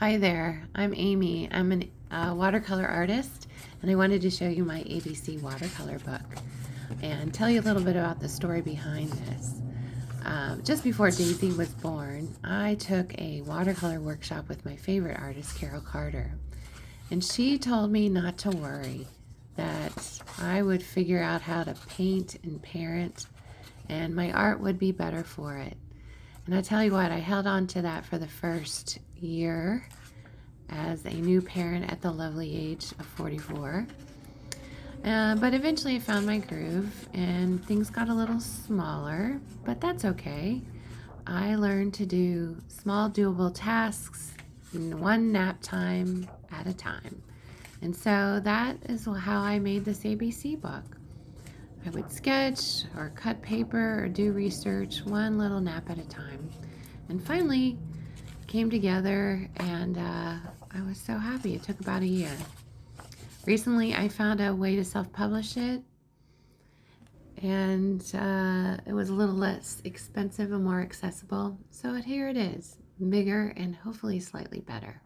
Hi there, I'm Amy. I'm a watercolor artist, and I wanted to show you my ABC watercolor book and tell you a little bit about the story behind this. Just before Daisy was born, I took a watercolor workshop with my favorite artist, Carol Carter, and she told me not to worry, that I would figure out how to paint and parent, and my art would be better for it. And I tell you what, I held on to that for the first year as a new parent at the lovely age of 44. But eventually I found my groove and things got a little smaller, but that's okay. I learned to do small, doable tasks in one nap time at a time. And so that is how I made this ABC book. I would sketch or cut paper or do research one little nap at a time. And finally came together, and I was so happy. It took about a year. Recently I found a way to self-publish it, and it was a little less expensive and more accessible. So here it is, bigger and hopefully slightly better.